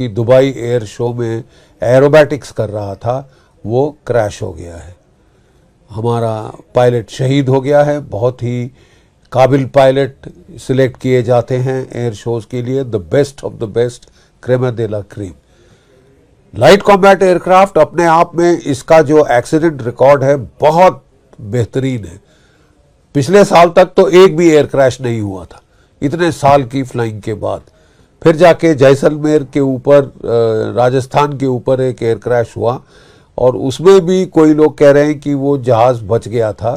कि Dubai air show में aerobatics कर रहा था वो क्रैश हो गया है। हमारा पायलट शहीद हो गया है। बहुत ही काबिल पायलट सिलेक्ट किए जाते हैं एयर शोज के लिए, the best of the best, creme de la creme. Light combat aircraft अपने आप में इसका जो एक्सीडेंट रिकॉर्ड है बहुत बेहतरीन है। पिछले साल तक तो एक भी एयर क्रैश नहीं हुआ था, इतने साल की फ्लाइंग के बाद। फिर जाके जैसलमेर के ऊपर, राजस्थान के ऊपर एक एयर क्रैश हुआ और उसमें भी कोई लोग कह रहे हैं कि वो जहाज़ बच गया था,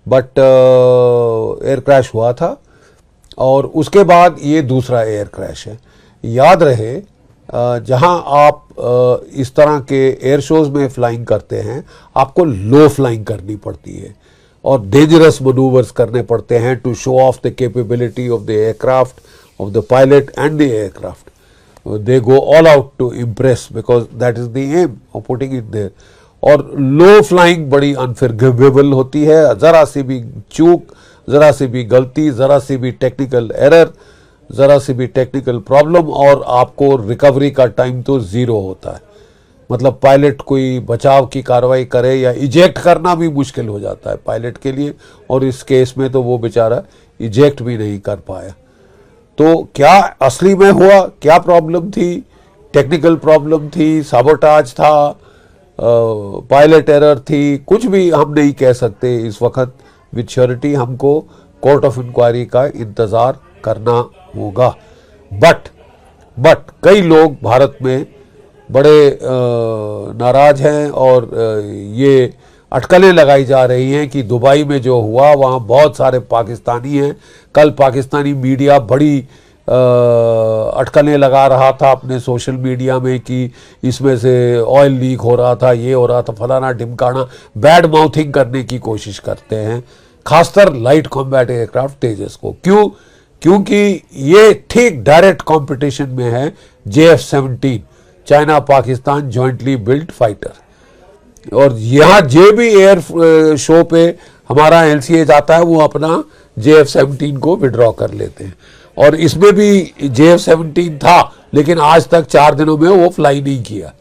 बट एयर क्रैश हुआ था। और उसके बाद ये दूसरा एयर क्रैश है। याद रहे, जहां आप इस तरह के एयर शोज में फ्लाइंग करते हैं, आपको लो फ्लाइंग करनी पड़ती है और डेंजरस मनूवर्स करने पड़ते हैं to show off the capability of the aircraft, of the pilot and the aircraft. They go all out to impress because that is the aim of putting it there. और लो flying बड़ी unforgivable होती है। ज़रा सी भी चूक, ज़रा सी भी गलती, ज़रा सी भी टेक्निकल एरर, ज़रा सी भी टेक्निकल प्रॉब्लम और आपको रिकवरी का टाइम तो ज़ीरो होता है। मतलब पायलट कोई बचाव की कार्रवाई करे या इजेक्ट करना भी मुश्किल हो जाता है पायलट के लिए, और इस केस में तो वो बेचारा इजेक्ट भी नहीं कर पाया। तो क्या असली में हुआ, क्या प्रॉब्लम थी? टेक्निकल प्रॉब्लम थी, साबोटाज था, पायलट एरर थी, कुछ भी हम नहीं कह सकते इस वक्त विद श्योरिटी। हमको कोर्ट ऑफ इंक्वायरी का इंतज़ार करना होगा। बट कई लोग भारत में बड़े नाराज हैं और ये अटकलें लगाई जा रही हैं कि दुबई में जो हुआ वहाँ बहुत सारे पाकिस्तानी हैं। कल पाकिस्तानी मीडिया बड़ी अटकलें लगा रहा था अपने सोशल मीडिया में कि इसमें से ऑयल लीक हो रहा था, ये हो रहा था, फलाना ढिमकाना, बैड माउथिंग करने की कोशिश करते हैं, खासकर लाइट कॉम्बैट एयरक्राफ्ट तेजस को। क्यों? क्योंकि ये ठीक डायरेक्ट कंपटीशन में है JF-17, China Pakistan jointly built fighter. और यहाँ जे भी एयर शो पे हमारा LCA जाता है वो अपना JF-17 को विड्रॉ कर लेते हैं। और इसमें भी JF-17 था, लेकिन आज तक 4 दिनों में वो फ्लाई नहीं किया।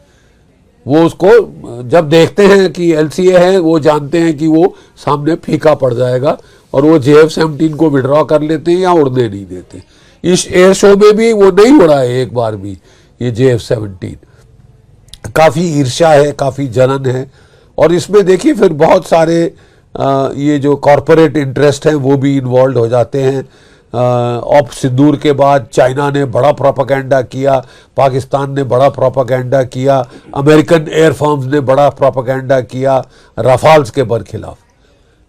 वो उसको जब देखते हैं कि LCA है, वो जानते हैं कि वो सामने फीका पड़ जाएगा और वो JF-17 को विड्रॉ कर लेते हैं या उड़ने नहीं देते। इस एयर शो में भी वो नहीं उड़ा है एक बार भी ये JF-17। काफ़ी ईर्ष्या है, काफ़ी जलन है। और इसमें देखिए फिर बहुत सारे ये जो कॉरपोरेट इंटरेस्ट हैं वो भी इन्वॉल्व हो जाते हैं। ऑप सिंदूर के बाद चाइना ने बड़ा प्रोपेगेंडा किया, पाकिस्तान ने बड़ा प्रोपेगेंडा किया, अमेरिकन एयर फर्म्स ने बड़ा प्रोपेगेंडा किया राफाल्स के बरखिलाफ।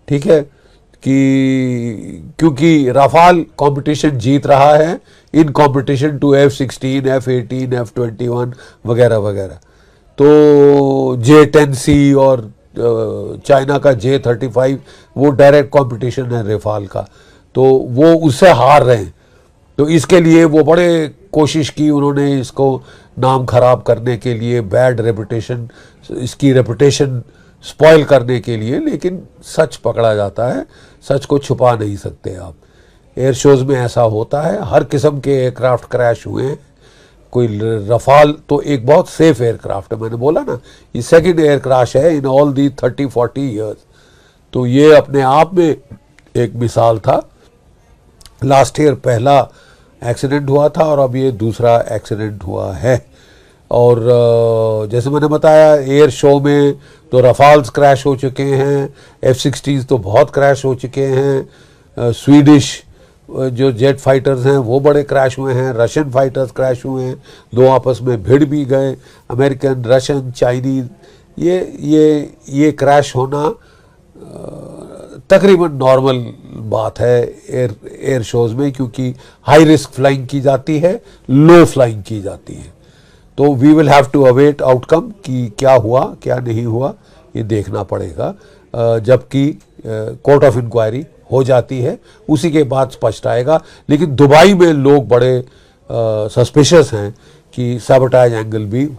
ठीक है, कि क्योंकि राफाल कंपटीशन जीत रहा है in competition to F-16, F-18, F-21 वगैरह वगैरह। तो J-10C और चाइना का J-35 वो डायरेक्ट कंपटीशन है राफाल का, तो वो उससे हार रहे हैं। तो इसके लिए वो बड़े कोशिश की उन्होंने इसको नाम खराब करने के लिए, बैड रेपुटेशन, इसकी रेपुटेशन स्पॉइल करने के लिए। लेकिन सच पकड़ा जाता है, सच को छुपा नहीं सकते आप। एयर शोज में ऐसा होता है, हर किस्म के एयरक्राफ्ट क्रैश हुए हैं। कोई रफाल तो एक बहुत सेफ एयरक्राफ्ट है, मैंने बोला ना, ये सेकंड एयर क्रैश है इन ऑल दी 30-40 ईयर्स। तो ये अपने आप में एक मिसाल था। लास्ट ईयर पहला एक्सीडेंट हुआ था और अब ये दूसरा एक्सीडेंट हुआ है। और जैसे मैंने बताया, एयर शो में तो रफाल्स क्रैश हो चुके हैं, F-16 तो बहुत क्रैश हो चुके हैं, स्वीडिश जो जेट फाइटर्स हैं वो बड़े क्रैश हुए हैं, रशियन फाइटर्स क्रैश हुए हैं, दो आपस में भिड़ भी गए, अमेरिकन, रशियन, चाइनीज। ये क्रैश होना तकरीबन नॉर्मल बात है एयर शोज में, क्योंकि हाई रिस्क फ्लाइंग की जाती है, लो फ्लाइंग की जाती है। तो we will have to await outcome कि क्या हुआ क्या नहीं हुआ, ये देखना पड़ेगा। जबकि कोर्ट ऑफ इंक्वायरी हो जाती है, उसी के बाद स्पष्ट आएगा। लेकिन दुबई में लोग बड़े सस्पिशियस हैं कि सैबोटाज एंगल भी हो